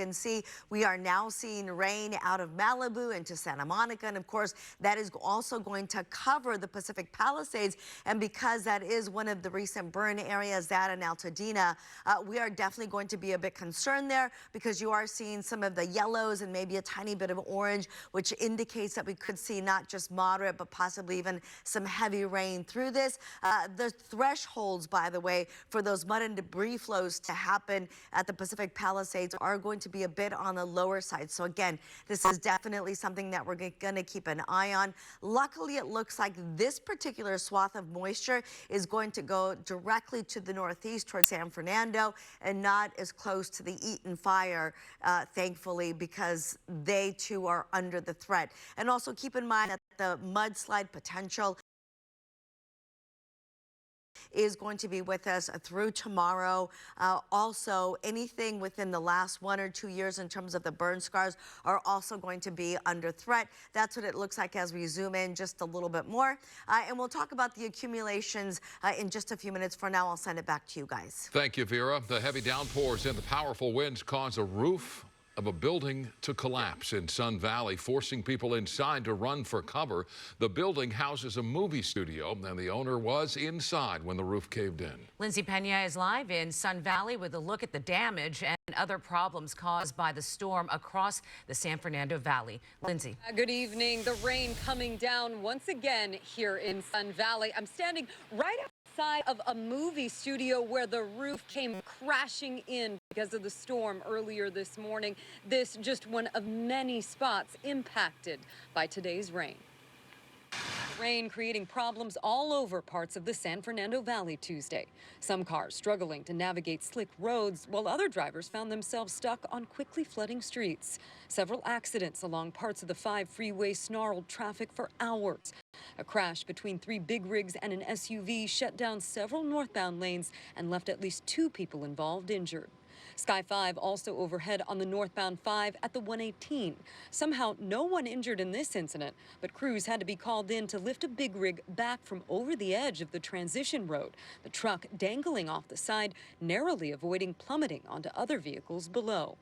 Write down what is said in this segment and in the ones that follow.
can see, we are now seeing rain out of Malibu into Santa Monica, and of course that is also going to cover the Pacific Palisades. And because that is one of the recent burn areas, that in Altadena, we are definitely going to be a bit concerned there, because you are seeing some of the yellows and maybe a tiny bit of orange, which indicates that we could see not just moderate but possibly even some heavy rain through this. The thresholds, by the way, for those mud and debris flows to happen at the Pacific Palisades are going to be a bit on the lower side. So again, this is definitely something that we're going to keep an eye on. Luckily, it looks like this particular swath of moisture is going to go directly to the northeast towards San Fernando and not as close to the Eaton fire, thankfully, because they too are under the threat. And also keep in mind that the mudslide potential is going to be with us through tomorrow. Also, anything within the last 1 or 2 years in terms of the burn scars are also going to be under threat. That's what it looks like as we zoom in just a little bit more. And we'll talk about the accumulations in just a few minutes. For now, I'll send it back to you guys. Thank you, Vera. The heavy downpours and the powerful winds caused a roof of a building to collapse in Sun Valley, forcing people inside to run for cover. The building houses a movie studio, and the owner was inside when the roof caved in. Lindsay Pena is live in Sun Valley with a look at the damage and other problems caused by the storm across the San Fernando Valley. Lindsay. Good evening. The rain coming down once again here in Sun Valley. I'm standing right outside of a movie studio where the roof came crashing in because of the storm earlier this morning. This just one of many spots impacted by today's rain. Rain creating problems all over parts of the San Fernando Valley Tuesday. Some cars struggling to navigate slick roads, while other drivers found themselves stuck on quickly flooding streets. Several accidents along parts of the 5 freeway snarled traffic for hours. A crash between 3 big rigs and an SUV shut down several northbound lanes and left at least 2 people involved injured. Sky 5 also overhead on the northbound 5 at the 118. Somehow, no one injured in this incident, but crews had to be called in to lift a big rig back from over the edge of the transition road, the truck dangling off the side, narrowly avoiding plummeting onto other vehicles below.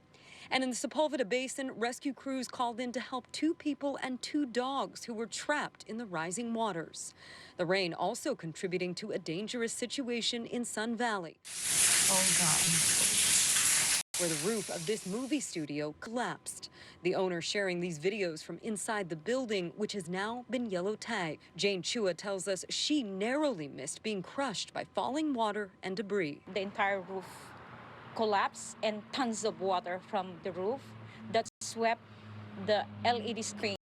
And in the Sepulveda Basin, rescue crews called in to help 2 people and 2 dogs who were trapped in the rising waters. The rain also contributing to a dangerous situation in Sun Valley. Oh, God. Where the roof of this movie studio collapsed. The owner sharing these videos from inside the building, which has now been yellow tagged. Jane Chua tells us she narrowly missed being crushed by falling water and debris. The entire roof collapsed and tons of water from the roof that swept the LED screen.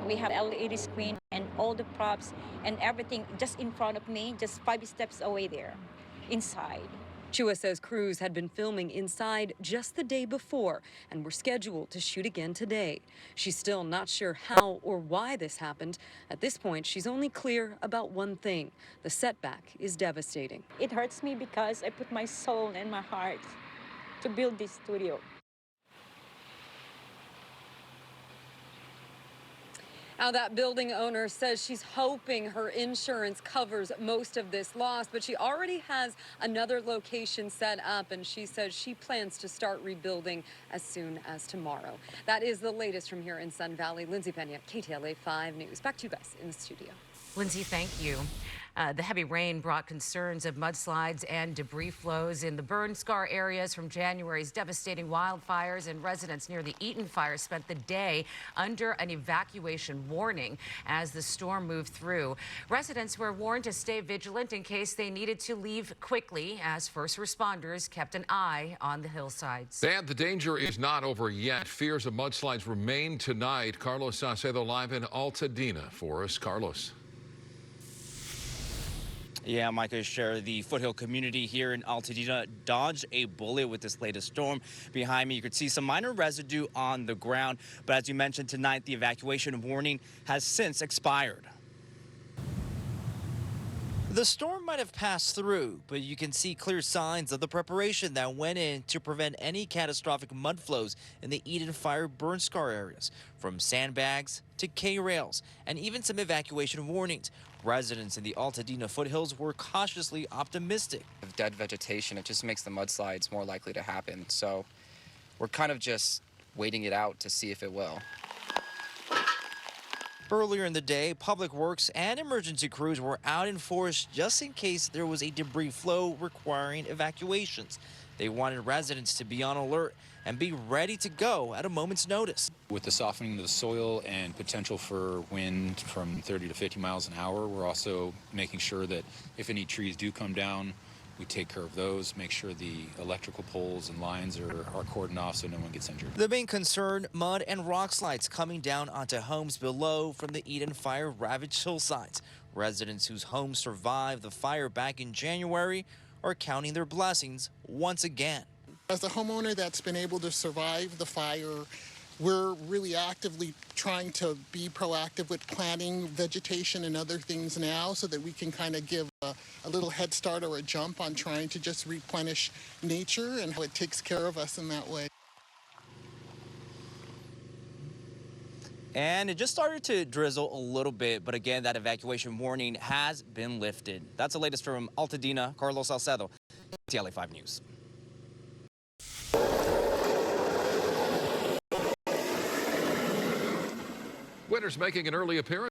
We have LED screen and all the props and everything just in front of me, just 5 steps away there, inside. Chua says crews had been filming inside just the day before and were scheduled to shoot again today. She's still not sure how or why this happened. At this point, she's only clear about one thing. The setback is devastating. It hurts me because I put my soul and my heart to build this studio. Now, that building owner says she's hoping her insurance covers most of this loss, but she already has another location set up, and she says she plans to start rebuilding as soon as tomorrow. That is the latest from here in Sun Valley. Lindsay Pena, KTLA 5 News. Back to you guys in the studio. Lindsay, thank you. The heavy rain brought concerns of mudslides and debris flows in the burn scar areas from January's devastating wildfires, and residents near the Eaton fire spent the day under an evacuation warning as the storm moved through. Residents were warned to stay vigilant in case they needed to leave quickly, as first responders kept an eye on the hillsides. And the danger is not over yet. Fears of mudslides remain tonight. Carlos Saucedo live in Altadena for us. Carlos. Yeah, Micah, share the foothill community here in Altadena dodged a bullet with this latest storm. Behind me, you could see some minor residue on the ground. But as you mentioned tonight, the evacuation warning has since expired. The storm might have passed through, but you can see clear signs of the preparation that went in to prevent any catastrophic mud flows in the Eden fire burn scar areas, from sandbags to K-rails, and even some evacuation warnings. Residents in the Altadena foothills were cautiously optimistic. Of dead vegetation, it just makes the mudslides more likely to happen. So we're kind of just waiting it out to see if it will. Earlier in the day, public works and emergency crews were out in force just in case there was a debris flow requiring evacuations. They wanted residents to be on alert and be ready to go at a moment's notice. With the softening of the soil and potential for wind from 30 to 50 miles an hour, we're also making sure that if any trees do come down, we take care of those, make sure the electrical poles and lines are cordoned off so no one gets injured. The main concern, mud and rock slides coming down onto homes below from the Eden fire ravaged hillsides. Residents whose homes survived the fire back in January are counting their blessings once again. As a homeowner that's been able to survive the fire, we're really actively trying to be proactive with planting vegetation and other things now so that we can kind of give a little head start or a jump on trying to just replenish nature and how it takes care of us in that way. And it just started to drizzle a little bit, but again, that evacuation warning has been lifted. That's the latest from Altadena. Carlos Salcedo, KTLA 5 News. Winter's making an early appearance.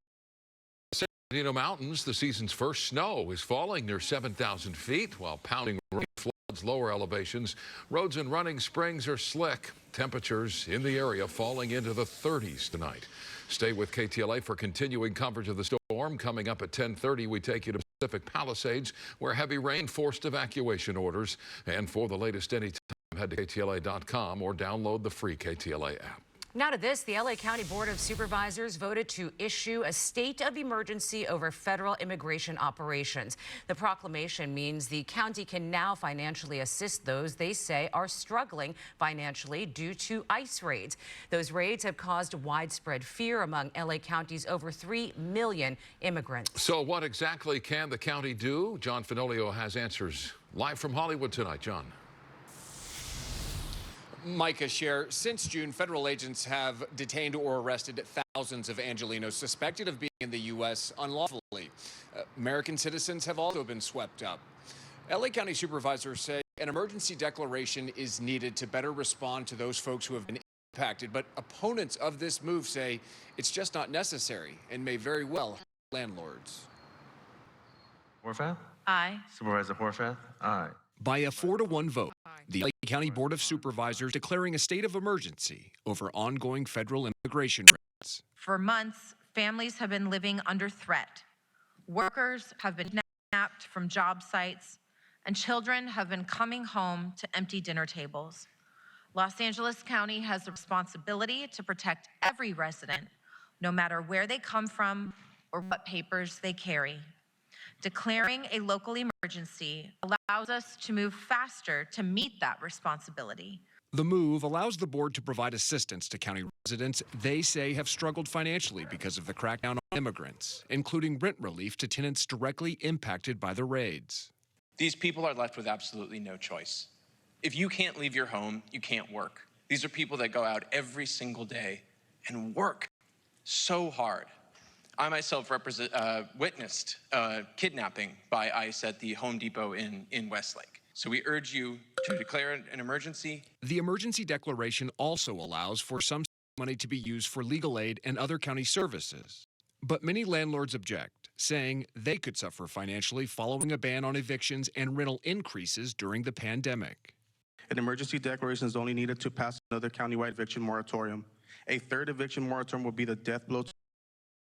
San Bernardino Mountains, the season's first snow is falling near 7,000 feet, while pounding rain floods lower elevations. Roads and running springs are slick. Temperatures in the area falling into the 30s tonight. Stay with KTLA for continuing coverage of the storm. Coming up at 10:30, we take you to Pacific Palisades, where heavy rain forced evacuation orders. And for the latest anytime, head to KTLA.com or download the free KTLA app. Now to this, the LA County Board of Supervisors voted to issue a state of emergency over federal immigration operations. The proclamation means the county can now financially assist those they say are struggling financially due to ICE raids. Those raids have caused widespread fear among LA County's over 3 million immigrants. So what exactly can the county do? John Finolio has answers live from Hollywood tonight. John. Micah, Cher, since June, federal agents have detained or arrested thousands of Angelenos suspected of being in the U.S. unlawfully. American citizens have also been swept up. LA County supervisors say an emergency declaration is needed to better respond to those folks who have been impacted, but opponents of this move say it's just not necessary and may very well help landlords. Horvath? Aye. Supervisor Horvath? Aye. By a 4-to-1 vote, the LA County Board of Supervisors declaring a state of emergency over ongoing federal immigration raids. For months, families have been living under threat. Workers have been kidnapped from job sites, and children have been coming home to empty dinner tables. Los Angeles County has a responsibility to protect every resident, no matter where they come from or what papers they carry. Declaring a local emergency allows us to move faster to meet that responsibility. The move allows the board to provide assistance to county residents they say have struggled financially because of the crackdown on immigrants, including rent relief to tenants directly impacted by the raids. These people are left with absolutely no choice. If you can't leave your home, you can't work. These are people that go out every single day and work so hard. I myself witnessed kidnapping by ICE at the Home Depot in Westlake. So we urge you to declare an emergency. The emergency declaration also allows for some money to be used for legal aid and other county services. But many landlords object, saying they could suffer financially following a ban on evictions and rental increases during the pandemic. An emergency declaration is only needed to pass another countywide eviction moratorium. A third eviction moratorium will be the death blow to